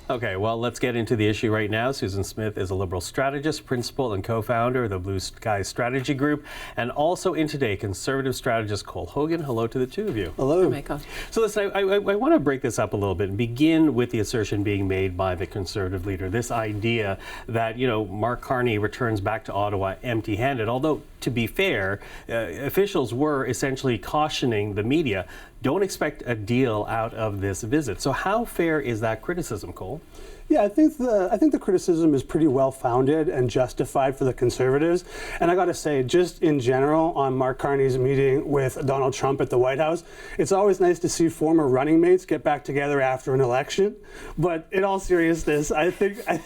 Okay, well, let's get into the issue right now. Susan Smith is a Liberal strategist, principal and co-founder of the Blue Sky Strategy Group, and also in today, Conservative strategist Cole Hogan. Hello to the two of you. Hello. Hi, Michael. So listen, I want to break this up a little bit and begin with the assertion being made by the Conservative leader, this idea that, Mark Carney returns back to Ottawa empty-handed, although, to be fair, officials were essentially cautioning the media, don't expect a deal out of this visit. So how fair is that criticism, Cole? Yeah, I think the criticism is pretty well founded and justified for the Conservatives. And I got to say, just in general, on Mark Carney's meeting with Donald Trump at the White House, it's always nice to see former running mates get back together after an election. But in all seriousness, I think that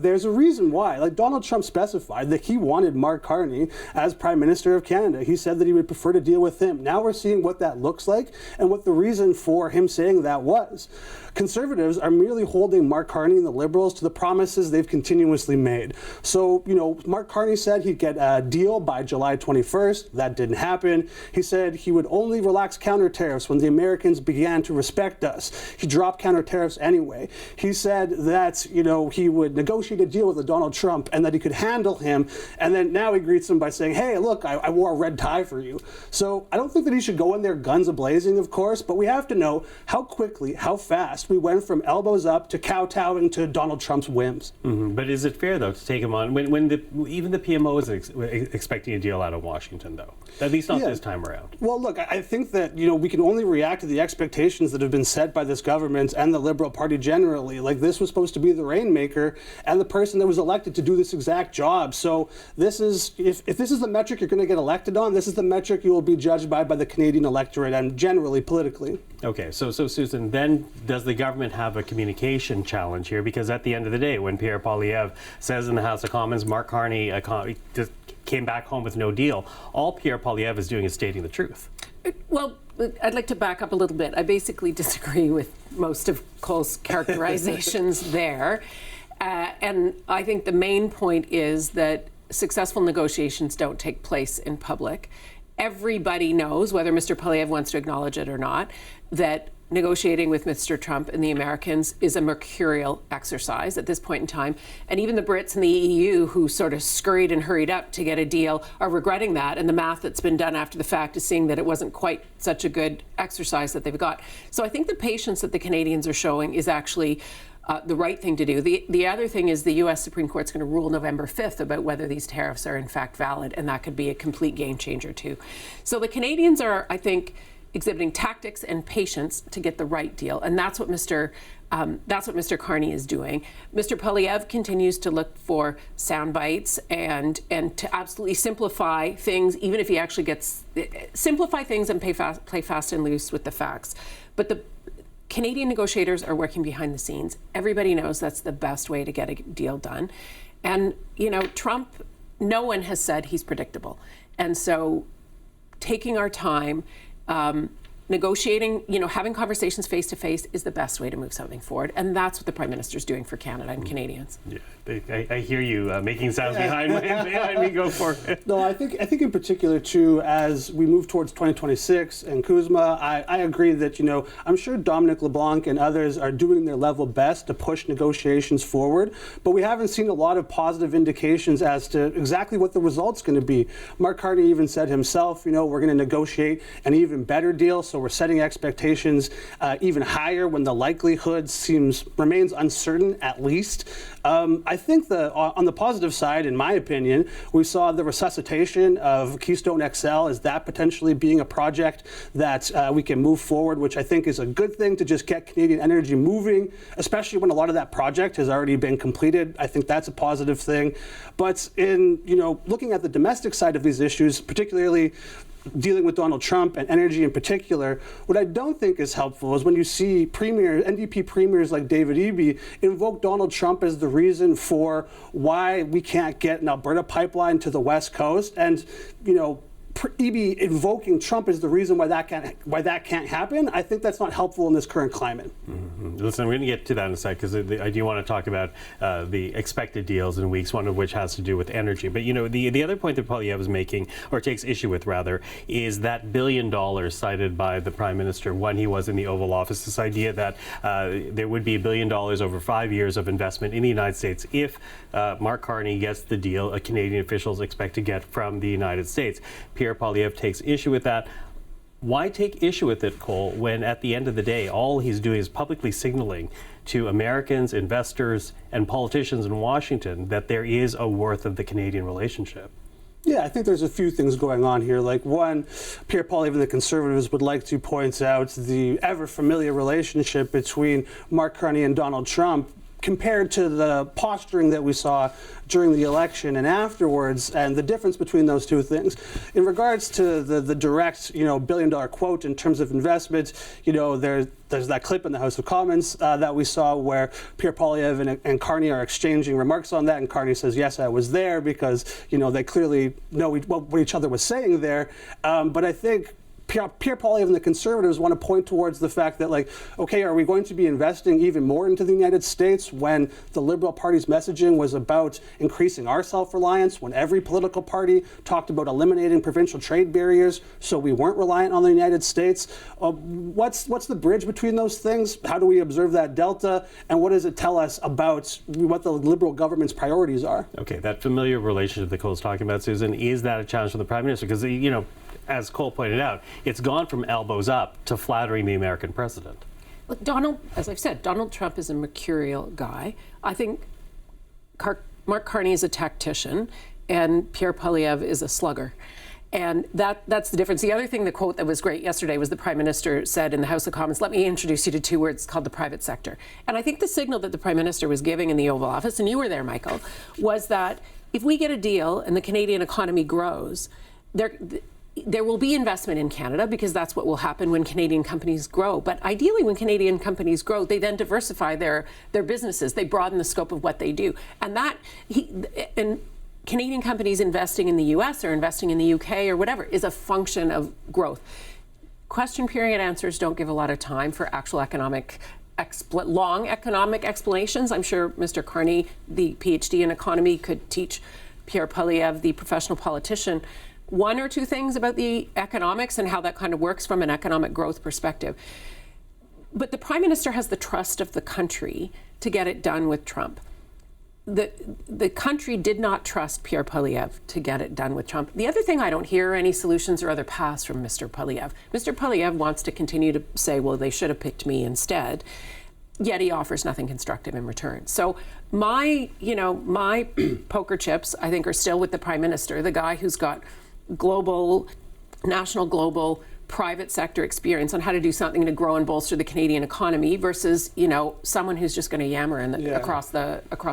there's a reason why. Like, Donald Trump specified that he wanted Mark Carney as Prime Minister of Canada. He said that he would prefer to deal with him. Now we're seeing what that looks like and what the reason for him saying that was. Conservatives are merely holding Mark Carney and the Liberals to the promises they've continuously made. So, Mark Carney said he'd get a deal by July 21st. That didn't happen. He said he would only relax counter tariffs when the Americans began to respect us. He dropped counter tariffs anyway. He said that, he would negotiate a deal with Donald Trump and that he could handle him. And then now he greets him by saying, hey, look, I wore a red tie for you. So I don't think that he should go in there guns a-blazing, of course, but we have to know how quickly, how fast we went from elbows up to kowtowing to Donald Trump's whims. Mm-hmm. But is it fair, though, to take him on when even the PMO is expecting a deal out of Washington, though? At least not this time around. Well, look, I think that, we can only react to the expectations that have been set by this government and the Liberal Party generally. Like, this was supposed to be the rainmaker and the person that was elected to do this exact job. So this is, if this is the metric you're going to get elected on, this is the metric you will be judged by the Canadian electorate and generally politically. Okay, so Susan, then does the government have a communication challenge here? Because at the end of the day, when Pierre Poilievre says in the House of Commons, Mark Carney just came back home with no deal, all Pierre Poilievre is doing is stating the truth. Well, I'd like to back up a little bit. I basically disagree with most of Cole's characterizations there. And I think the main point is that successful negotiations don't take place in public. Everybody knows, whether Mr. Poilievre wants to acknowledge it or not, that negotiating with Mr. Trump and the Americans is a mercurial exercise at this point in time. And even the Brits and the EU, who sort of scurried and hurried up to get a deal, are regretting that. And the math that's been done after the fact is seeing that it wasn't quite such a good exercise that they've got. So I think the patience that the Canadians are showing is actually the right thing to do. The other thing is the U.S. Supreme Court's going to rule November 5th about whether these tariffs are in fact valid, and that could be a complete game changer too. So the Canadians are, I think, exhibiting tactics and patience to get the right deal, and that's what Mr. Carney is doing. Mr. Poilievre continues to look for sound bites and to absolutely simplify things, even if he actually gets simplify things and play fast and loose with the facts. But the Canadian negotiators are working behind the scenes. Everybody knows that's the best way to get a deal done. And, Trump, no one has said he's predictable. And so taking our time, negotiating, having conversations face to face is the best way to move something forward. And that's what the Prime Minister is doing for Canada and Canadians. Yeah, I hear you making sounds behind me. Go for it. No, I think in particular, too, as we move towards 2026 and Kuzma, I agree that, I'm sure Dominic LeBlanc and others are doing their level best to push negotiations forward, but we haven't seen a lot of positive indications as to exactly what the result's going to be. Mark Carney even said himself, we're going to negotiate an even better deal, so we're setting expectations even higher when the likelihood remains uncertain, at least. I think on the positive side, in my opinion, we saw the resuscitation of Keystone XL as that potentially being a project that we can move forward, which I think is a good thing to just get Canadian energy moving, especially when a lot of that project has already been completed. I think that's a positive thing. But in looking at the domestic side of these issues, particularly dealing with Donald Trump and energy in particular, what I don't think is helpful is when you see NDP premiers like David Eby invoke Donald Trump as the reason for why we can't get an Alberta pipeline to the West Coast. And, EB invoking Trump is the reason why that can't happen, I think that's not helpful in this current climate. Mm-hmm. Listen, we're going to get to that in a sec, because I do want to talk about the expected deals in weeks, one of which has to do with energy. But, the other point that Poilievre is making, or takes issue with rather, is that $1 billion cited by the Prime Minister when he was in the Oval Office, this idea that there would be $1 billion over 5 years of investment in the United States if Mark Carney gets the deal Canadian officials expect to get from the United States. Pierre Poilievre takes issue with that. Why take issue with it, Cole, when at the end of the day, all he's doing is publicly signaling to Americans, investors, and politicians in Washington that there is a worth of the Canadian relationship? Yeah, I think there's a few things going on here. Like, one, Pierre Poilievre and the Conservatives would like to point out the ever-familiar relationship between Mark Carney and Donald Trump compared to the posturing that we saw during the election and afterwards, and the difference between those two things. In regards to the direct, $1 billion quote in terms of investment, there's that clip in the House of Commons that we saw where Pierre Poilievre and Carney are exchanging remarks on that, and Carney says, yes, I was there, because, they clearly know what each other was saying there. But I think Pierre Poilievre and the Conservatives want to point towards the fact that, okay, are we going to be investing even more into the United States when the Liberal Party's messaging was about increasing our self-reliance, when every political party talked about eliminating provincial trade barriers so we weren't reliant on the United States? What's the bridge between those things? How do we observe that delta? And what does it tell us about what the Liberal government's priorities are? Okay, that familiar relationship that Cole's talking about, Susan, is that a challenge for the Prime Minister? Because, as Cole pointed out, it's gone from elbows up to flattering the American president. Look, as I've said, Donald Trump is a mercurial guy. I think Mark Carney is a tactician, and Pierre Poilievre is a slugger. And that's the difference. The other thing, the quote that was great yesterday was the Prime Minister said in the House of Commons, let me introduce you to two words called the private sector. And I think the signal that the Prime Minister was giving in the Oval Office, and you were there, Michael, was that if we get a deal and the Canadian economy grows, there will be investment in Canada, because that's what will happen when Canadian companies grow. But ideally, when Canadian companies grow, they then diversify their businesses. They broaden the scope of what they do. And Canadian companies investing in the US or investing in the UK or whatever is a function of growth. Question period answers don't give a lot of time for actual long economic explanations. I'm sure Mr. Carney, the PhD in economy, could teach Pierre Poilievre, the professional politician, one or two things about the economics and how that kind of works from an economic growth perspective. But the Prime Minister has the trust of the country to get it done with Trump. The country did not trust Pierre Poilievre to get it done with Trump. The other thing, I don't hear any solutions or other paths from Mr. Poilievre. Mr. Poilievre wants to continue to say, well, they should have picked me instead, yet he offers nothing constructive in return. So my poker chips, I think, are still with the Prime Minister, the guy who's got national global private sector experience on how to do something to grow and bolster the Canadian economy versus, someone who's just going to was across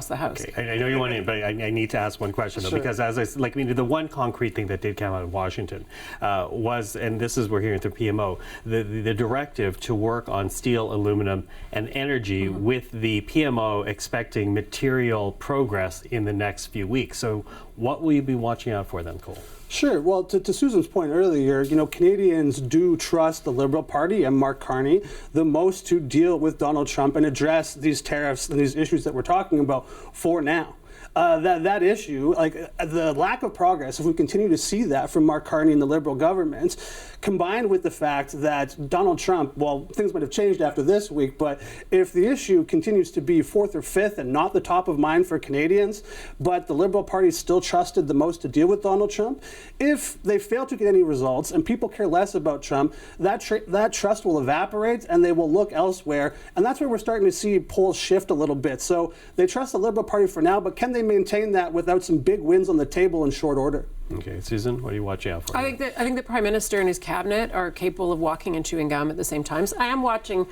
the house. Okay. I know you want to, but I need to ask one question, though, sure. because the one concrete thing that did come out of Washington was, and this is we're hearing through PMO, the directive to work on steel, aluminum, and energy, with the PMO expecting material progress in the next few weeks. So what will you be watching out for then, Cole? Sure. Well, to Susan's point earlier, Canadians do trust the Liberal Party and Mark Carney the most to deal with Donald Trump and address these tariffs and these issues that we're talking about for now. That issue, the lack of progress, if we continue to see that from Mark Carney and the Liberal government, combined with the fact that Donald Trump, well, things might have changed after this week, but if the issue continues to be fourth or fifth and not the top of mind for Canadians, but the Liberal Party still trusted the most to deal with Donald Trump, if they fail to get any results and people care less about Trump, that trust will evaporate and they will look elsewhere. And that's where we're starting to see polls shift a little bit. So they trust the Liberal Party for now, but can they maintain that without some big wins on the table in short order? Okay, Susan, what are you watching out for? I think the Prime Minister and his cabinet are capable of walking and chewing gum at the same time. So I am watching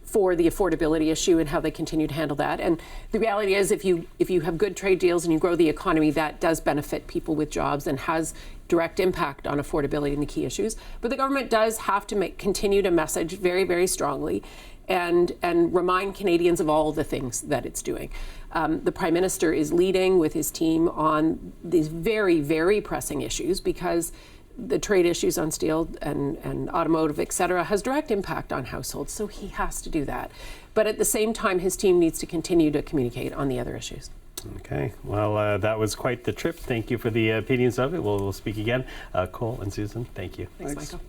for the affordability issue and how they continue to handle that. And the reality is, if you have good trade deals and you grow the economy, that does benefit people with jobs and has direct impact on affordability and the key issues. But the government does have to continue to message very, very strongly and remind Canadians of all the things that it's doing. The Prime Minister is leading with his team on these very, very pressing issues because the trade issues on steel and automotive, et cetera, has direct impact on households, so he has to do that. But at the same time, his team needs to continue to communicate on the other issues. Okay, well, that was quite the trip. Thank you for the opinions of it. We'll speak again. Cole and Susan, thank you. Thanks, Michael.